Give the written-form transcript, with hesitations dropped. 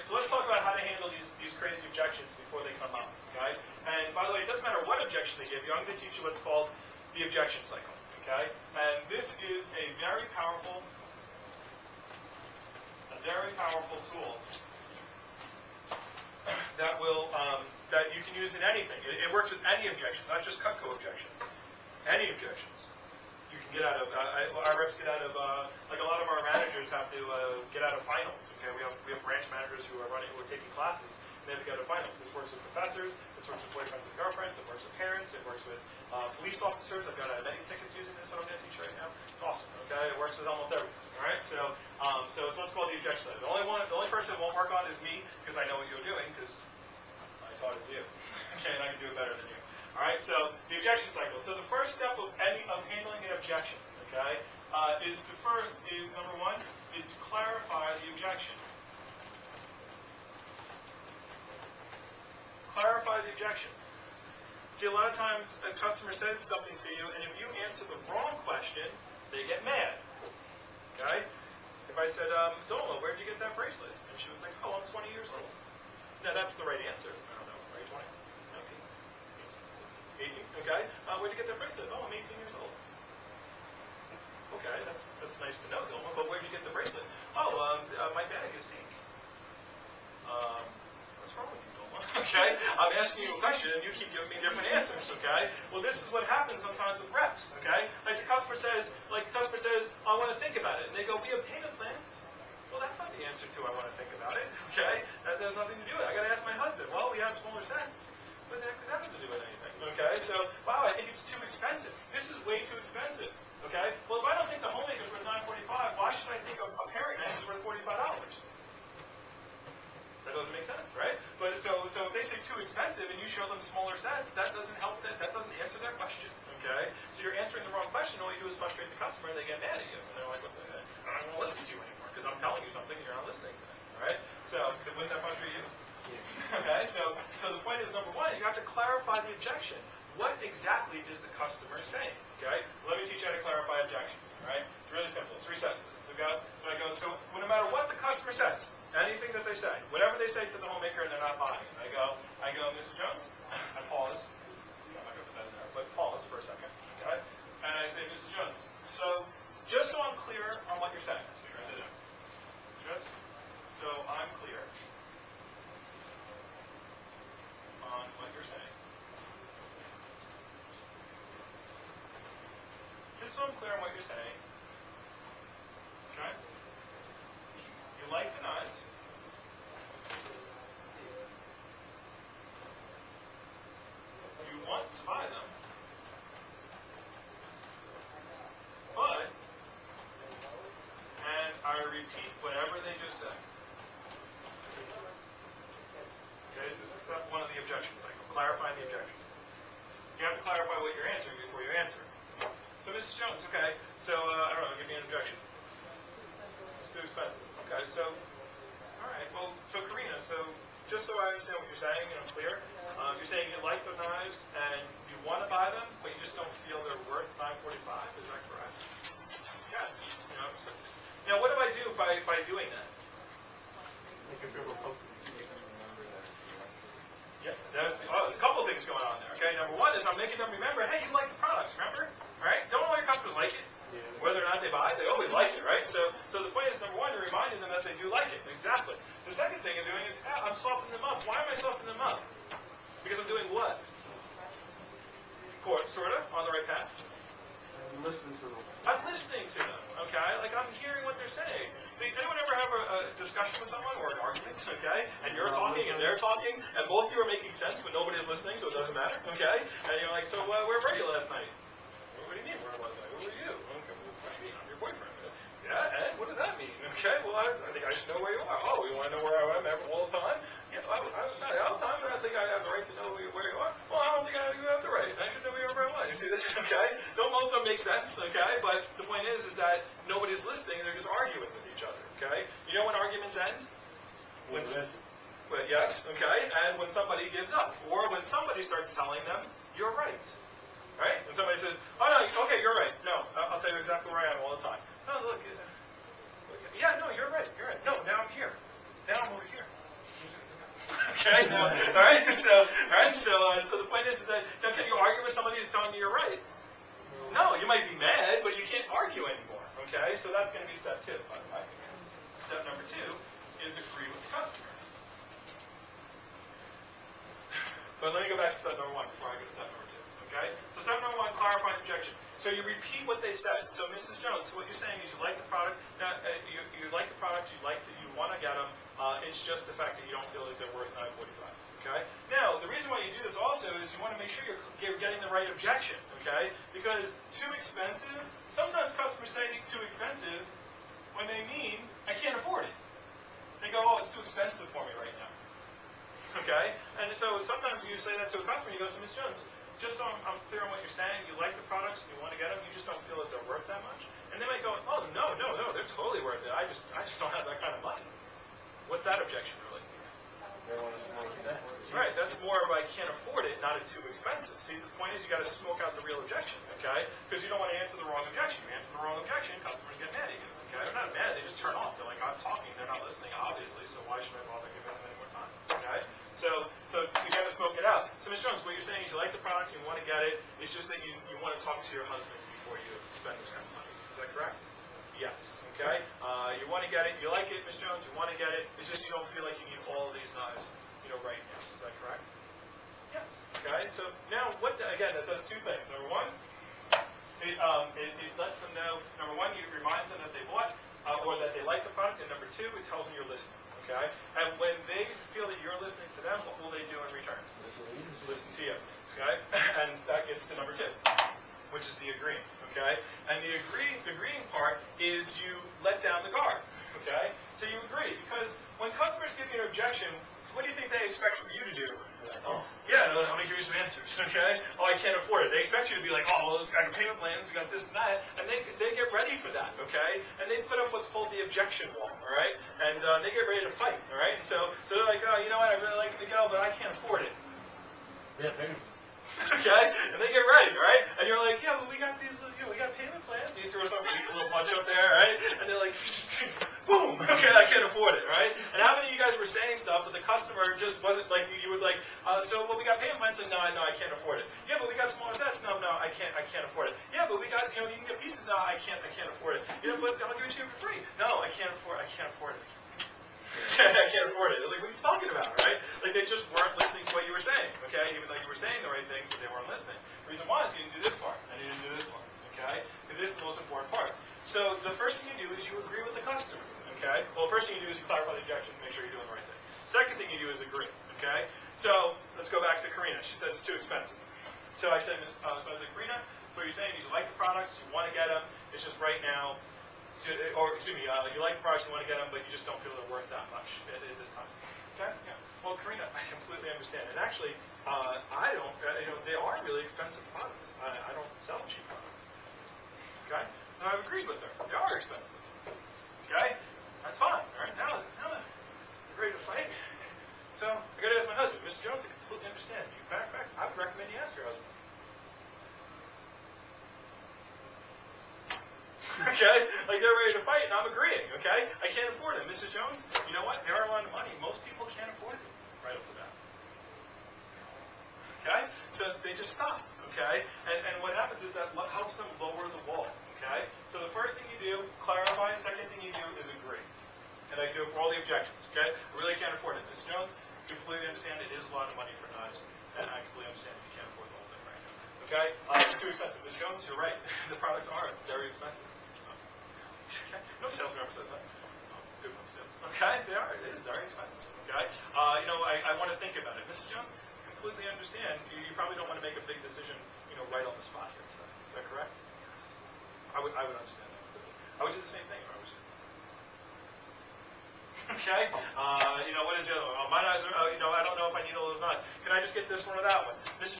So let's talk about how to handle these crazy objections before they come up. Okay? And by the way, it doesn't matter what objection they give you. I'm going to teach you what's called the objection cycle. Okay? And this is a very powerful tool that will that you can use in anything. It works with any objections, not just Cutco objections. Any objections. You can get out of. Our reps get out of. Like a lot of our managers have to get out of finals. Okay, we have branch managers who are taking classes, and they have to get out of finals. This works with professors. This works with boyfriends and girlfriends. It works with parents. It works with police officers. I've got many tickets using this. What I'm going to teach right now. It's awesome. Okay, it works with almost everything. All right, so it's what's called the objection cycle. The only person it won't work on is me, because I know what you're doing, because I taught it to you. Okay, and I can do it better than you. All right, so the objection cycle. So the first step of handling an objection, okay, is number one, is to clarify the objection. Clarify the objection. See, a lot of times a customer says something to you, and if you answer the wrong question, they get mad. Okay? If I said, Doma, where'd you get that bracelet? And she was like, oh, I'm 20 years old. Now, that's the right answer. I don't know. Are you 20? 19? 18? Okay. Where'd you get that bracelet? Oh, I'm 18 years old. Okay, that's nice to know, Doma, but where'd you get the bracelet? Oh, my bag is pink. What's wrong with you, Doma? Okay? I'm asking you a question, and you keep giving me different answers, okay? Well, this is what happens sometimes with reps, okay? Like the customer says, I want to think about it. And they go, we have payment plans. Well, that's not the answer to I want to think about it, okay? That has nothing to do with it. I got to ask my husband. Well, we have smaller sets. What the heck does that have to do with anything? Okay, so, wow, I think it's too expensive. This is way too expensive, okay? Well, if I don't think the homemaker's worth $9.45, why should I think a parent knife is worth $45? That doesn't make sense, right? But so if they say too expensive and you show them smaller sets, that doesn't help them. That doesn't answer their question, okay? So you're answering the wrong question. All you do is frustrate the customer, and they get mad at you. And they're like, I don't want to listen to you anymore because I'm telling you something and you're not listening to me, all right? So wouldn't that frustrate you? Okay, so the point is, number one, is you have to clarify the objection. What exactly is the customer saying? Okay, let me teach you how to clarify objections. All right, it's really simple. 3 sentences. Okay, so no matter what the customer says, anything that they say, whatever they say to the homemaker, and they're not buying it, I go, Mrs. Jones. I pause. I'm not going to put that in there, but pause for a second. Okay, and I say, Mrs. Jones. So just so I'm clear on what you're saying, so you write it down. Just so I'm clear on what you're saying. Just so I'm clear on what you're saying. Okay? You like the knives. You want to buy them. But, and I repeat whatever they just said. Okay, so this is step 1 of the objection cycle. Clarifying the objection. You have to clarify what you're answering before you answer. So, Mrs. Jones, okay, so, I don't know, give me an objection. It's too expensive. Okay, so, alright, well, so Karina, so, just so I understand what you're saying and I'm clear, you're saying you like the knives and you want to buy them, but you just don't feel they're worth $9.45, is that correct? Yeah. You know, so now, what do I do by doing that? Make them feel more comfortable. Make them remember that. Yeah, there's a couple of things going on there, okay? Number one is I'm making them remember, hey, you like the products, remember? All right? Don't all your customers like it? Yeah. Whether or not they buy, they always like it, right? So the point is, number one, you're reminding them that they do like it. Exactly. The second thing I'm doing is, I'm softening them up. Why am I softening them up? Because I'm doing what? Sort of, on the right path. I'm listening to them. I'm listening to them, okay? Like, I'm hearing what they're saying. See, anyone ever have a discussion with someone or an argument, okay? And you're talking and they're talking, and both of you are making sense, but nobody's listening, so it doesn't matter, okay? And you're like, so where were you last night? What do you mean, where was I? Who were you? Okay, well, what do you mean? I'm your boyfriend. Yeah, and what does that mean? Okay, well, I think I should know where you are. Oh, you want to know where I am all the time? Yeah, not all the time, but I think I have the right to know where you are. Well, I don't think you have the right. I should know wherever I want. You see this? Okay? Don't both of them make sense, okay? But the point is that nobody's listening and they're just arguing with each other, okay? You know when arguments end? When But yes, okay? And when somebody gives up. Or when somebody starts telling them, you're right. Right? When somebody says, oh, no, okay, you're right. No, I'll tell you exactly where I am all the time. No, look, yeah, no, you're right. No, now I'm here. Now I'm over here. Okay, no, all right. So the point is that now can you argue with somebody who's telling you you're right? No, you might be mad, but you can't argue anymore. Okay, so that's going to be step 2, by the way. Step number 2 is agree with the customer. But let me go back to step number 1 before I go to step number 2. Okay, so step number 1, clarify the objection. So you repeat what they said. So Mrs. Jones, what you're saying is you like the product. Now, you like the product. You want to get them. It's just the fact that you don't feel like they're worth $9.45. Okay. Now, the reason why you do this also is you want to make sure you're getting the right objection. Okay. Because too expensive. Sometimes customers say too expensive when they mean I can't afford it. They go, oh, it's too expensive for me right now. Okay. And so sometimes you say that to a customer. You go, so Ms. Jones, just so I'm clear on what you're saying, you like the products, you want to get them, you just don't feel that they're worth that much. And they might go, oh no, they're totally worth it. I just don't have that kind of money. What's that objection really? They want to smoke that. Right, that's more of I can't afford it, not it's too expensive. See, the point is you got to smoke out the real objection, okay? Because you don't want to answer the wrong objection. You answer the wrong objection, customers get mad at you, okay? They're not mad, they just turn off. They're like, I'm talking, they're not listening, obviously, so why should I bother giving them any more time, okay? So you got to smoke it out. So, Ms. Jones, what you're saying is you like the product, you want to get it, it's just that you want to talk to your husband before you spend this kind of money. Is that correct? Yes, okay? You want to get it, you like it, Ms. Jones, you want to get it, it's just you don't feel like you need all of these knives, right now. Is that correct? Yes. Okay, so now again, that does 2 things. Number 1, it lets them know, number 1, it reminds them that they bought, or that they like the product, and number 2, it tells them you're listening. Okay? And when they feel that you're listening to them, what will they do in return? Listen to you. Okay? And that gets to number 2, which is the agreeing. Okay? And the agreeing part is you let down the guard. Okay? So you agree, because when customers give you an objection, what do you think they expect from you to do? Oh, yeah, I'm going to give you some answers, okay? Oh, I can't afford it. They expect you to be like, oh, I got payment plans, we got this and that, and they get ready for that, okay? And they put up what's called the objection wall, all right? And they get ready to fight, all right? And so they're like, oh, you know what, I really like it to go, but I can't afford it. Yeah, payment. Okay? And they get ready, right? And you're like, yeah, but we got these, we got payment plans. And you throw some little punch up there, right? And they're like, boom, okay, I can't afford it, right? And how many of you guys were saying stuff, but the customer just wasn't like, you would like, so, well, we got payment plans, and no, I can't afford it. Yeah, but we got smaller sets, no, I can't afford it. Yeah, but we got, you can get pieces, no, I can't afford it. But I'll give it to you for free. No, I can't afford it. I can't afford it. I can't afford it. It was like, what are you talking about, right? Like, they just weren't listening to what you were saying, okay? Even though you were saying the right things, but they weren't listening. The reason why is you didn't do this part, and you didn't do this part, okay? Because this is the most important part. So the first thing you do is you agree with the customer, okay? Well, the first thing you do is you clarify the objection, make sure you're doing the right thing. Second thing you do is agree, okay? So let's go back to Karina. She said it's too expensive. So I said, Karina, so you're saying is you like the products, you want to get them, it's just right now, you like the products, you want to get them, but you just don't feel they're worth that much at this time. Okay? Yeah. Well, Karina, I completely understand. And actually, I don't, they are really expensive products. I don't sell cheap products. Okay? And I've agreed with her. They are expensive. Okay? That's fine. All right? Now they're ready to fight. So, I got to ask my husband, Mr. Jones, I completely understand. Matter of fact, I would recommend you ask your husband. Okay? Like, they're ready to fight, and I'm agreeing, okay? I can't afford it. Mrs. Jones, you know what? They're a lot of money. Most people can't afford it right off the bat. Okay? So they just stop, okay? And what happens is that helps them lower the wall, okay? So the first thing you do, clarify. Second thing you do is agree. And I do it for all the objections, okay? I really can't afford it. Mrs. Jones, completely understand it is a lot of money for knives, and I completely understand if you can't afford the whole thing right now. Okay? It's too expensive. Mrs. Jones, you're right. The products are very expensive. Okay? No salesman ever says that. Good ones do. Okay? They are. It is very expensive. Okay? I want to think about it. Mrs. Jones, completely understand. You probably don't want to make a big decision, right on the spot here today. Is that correct? I would understand that completely. I would do the same thing if I was you. Okay? What is the other one? Oh, my knives are, I don't know if I need all those knives. Can I just get this one or that one? Mrs.